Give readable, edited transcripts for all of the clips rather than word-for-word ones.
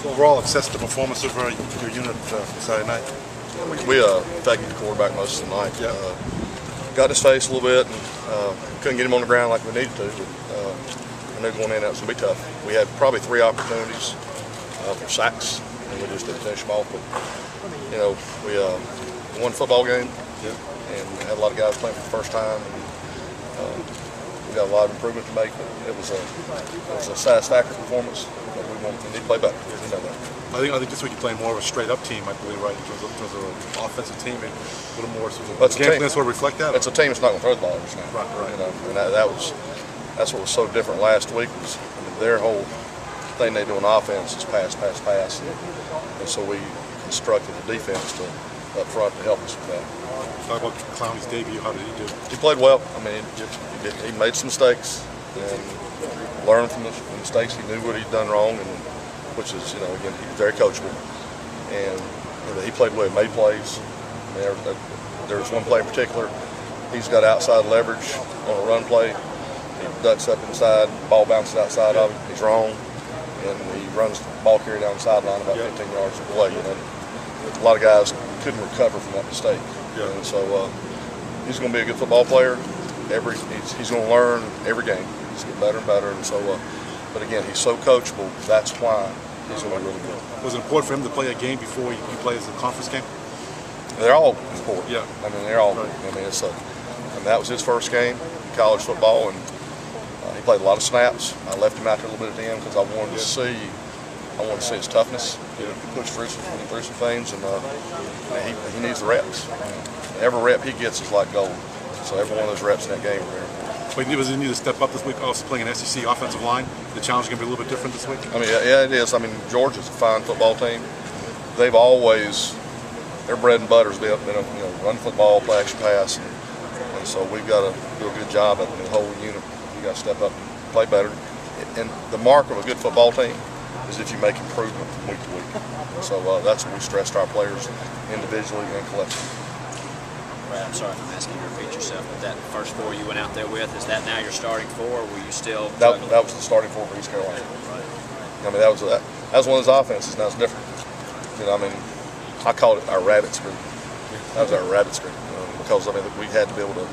overall assess the performance of your unit Saturday night? We affected the quarterback most of the night. Yeah. Got in his face a little bit and couldn't get him on the ground like we needed to. But I knew going in that was going to be tough. We had probably 3 opportunities for sacks, and we just didn't finish them off. But you know, we won a football game, and we had a lot of guys playing for the first time. And, we got a lot of improvement to make. But it was a satisfactory performance. But we need to play better. We know that. I think this week you're playing more of a straight-up team, I believe, right? In terms of an offensive team, and a little more. So the game plan sort of reflect that. It's a team that's not going to throw the ball every snap. Right. You know, and that's what was so different last week. Was their whole thing they do on offense is pass, and so we constructed the defense up front to help us with that. Talk about Clowney's debut. How did he do? He played well. I mean, he made some mistakes and learned from the mistakes. He knew what he'd done wrong, and which is, you know, again, he's very coachable. And he played well, made plays. There was one play in particular. He's got outside leverage on a run play. He ducks up inside, ball bounces outside of him. He's wrong, and he runs the ball carrier down the sideline about 15 yards away. You know, a lot of guys couldn't recover from that mistake. And so he's going to be a good football player. He's going to learn every game. He's getting better and better. And so, but again, he's so coachable. That's why he's going to be really good. Was it important for him to play a game before he plays a conference game? They're all important. Yeah. I mean, they're all. Right. I mean, that was his first game in college football, and he played a lot of snaps. I left him out there a little bit at the end because I wanted to see his toughness. He pushed through some things, and he needs the reps. Every rep he gets is like gold. So every one of those reps in that game are very important. But does he need to step up this week? Also playing an SEC offensive line, the challenge is going to be a little bit different this week. I mean, yeah, it is. I mean, Georgia's a fine football team. They've always, their bread and butter has been run football, play action pass, and so we've got to do a good job at the whole unit. We got to step up and play better. And the mark of a good football team is if you make improvement from week to week. So that's what we stressed our players individually and collectively. Brad, I'm sorry if I'm asking you to repeat yourself, but that first 4 you went out there with, is that now your starting 4, or were you still that was the starting 4 for East Carolina. Right. I mean, that was one of his offenses. Now it's different. You know, I mean, I called it our rabbit screen. That was our rabbit screen, because I mean we had to be able to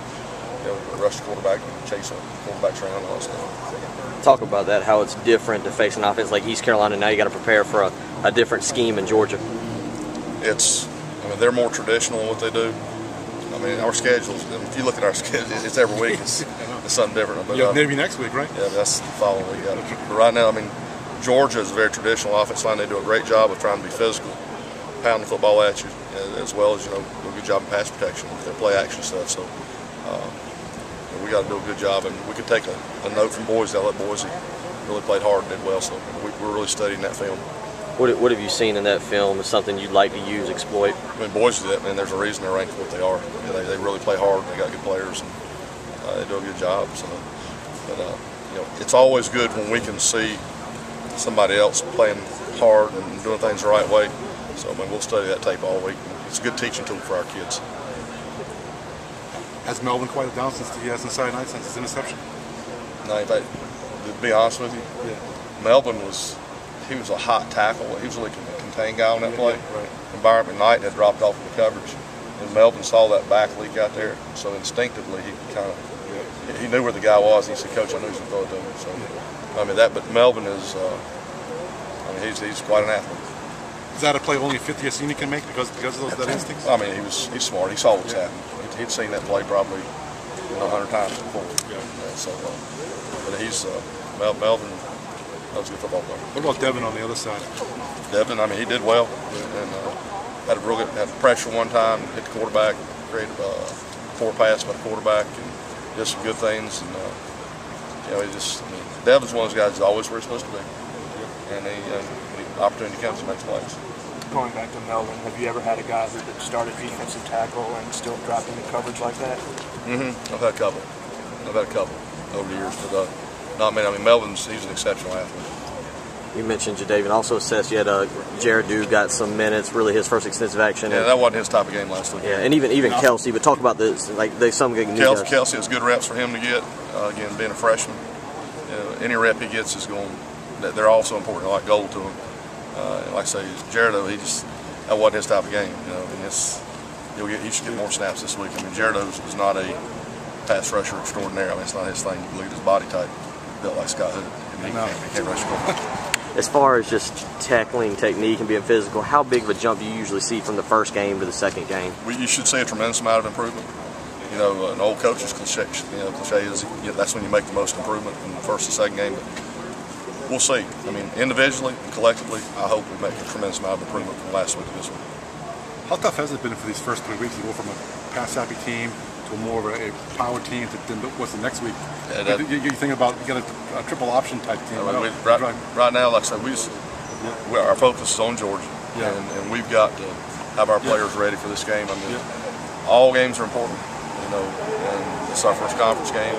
rush the quarterback and chase the quarterbacks around and all that stuff. Talk about that, how it's different to face an offense like East Carolina. Now you got to prepare for a different scheme in Georgia. I mean, they're more traditional in what they do. I mean, our schedules, if you look at our schedule, it's every week, it's something different. But, maybe next week, right? Yeah, that's the following week. But right now, I mean, Georgia is a very traditional offensive line. They do a great job of trying to be physical, pound the football at you, as well as, do a good job of pass protection with their play action stuff. So we got to do a good job. And we could take a note from Boise. I let Boise really played hard and did well. So we're really studying that film. What have you seen in that film as something you'd like to use, exploit? I mean, Boise, there's a reason they're ranked for what they are. They really play hard. They got good players, and they do a good job. So, but it's always good when we can see somebody else playing hard and doing things the right way. So, I mean, we'll study that tape all week. It's a good teaching tool for our kids. Has Melvin quieted down since he has Saturday night, since his interception? No, to be honest with you, Melvin was a hot tackle. He was really a contained guy on that play. Right. Environment Knight had dropped off the coverage, and Melvin saw that back leak out there. So instinctively, he knew where the guy was. And he said, "Coach, I knew he was going to throw it to me." So I mean but Melvin is, he's quite an athlete. Is that a play only a 50th senior can make because of that instinct? I mean, he's smart. He saw what's happening. He'd seen that play probably 100 times before. So, but he's Melvin. That was a good football player. What about Devin on the other side? Devin, I mean, he did well, and had pressure one time, hit the quarterback, created a poor pass by the quarterback, and did some good things. And Devin's one of those guys who's always where he's supposed to be, and the opportunity comes to make plays. Going back to Melvin, have you ever had a guy that started defensive tackle and still dropped into coverage like that? I've had a couple over the years, but not many. I mean, he's an exceptional athlete. You mentioned Jadavian. Also assessed you had Jared Dew got some minutes, really his first extensive action. Yeah, that wasn't his type of game last week. Yeah, and even Kelsey. But talk about this, some good news. Kelsey has good reps for him to get. Again, being a freshman, any rep he gets is going. They're also important. They're like gold to him. And like I say, Jared, that wasn't his type of game. You know, and he should get more snaps this week. I mean, Jared is not a pass rusher extraordinaire. I mean, it's not his thing. You look at his body type, built like Scott Hood. He can't rush the As far as just tackling technique and being physical, how big of a jump do you usually see from the first game to the second game? You should see a tremendous amount of improvement. You know, an old coach's cliche is that's when you make the most improvement from the first to second game. But we'll see. I mean, individually and collectively, I hope we make a tremendous amount of improvement from last week to this week. How tough has it been for these first 3 weeks to go from a pass-happy team to more of a power team to what's the next week? Yeah, you think about you got a triple option type team. Right now, like I said, our focus is on Georgia, and we've got to have our players ready for this game. I mean, all games are important, you know, and it's our first conference game.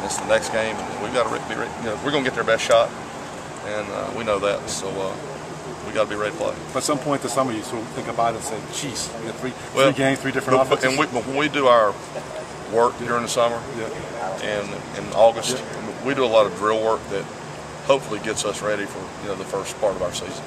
It's the next game, and we've got to be ready. You know, we're going to get their best shot, and we know that. So we got to be ready to play. But at some point this summer, you sort of think about it and say, "Geez, we got three games, 3 different offenses." And when we do our work during the summer and in August, we do a lot of drill work that hopefully gets us ready for the first part of our season.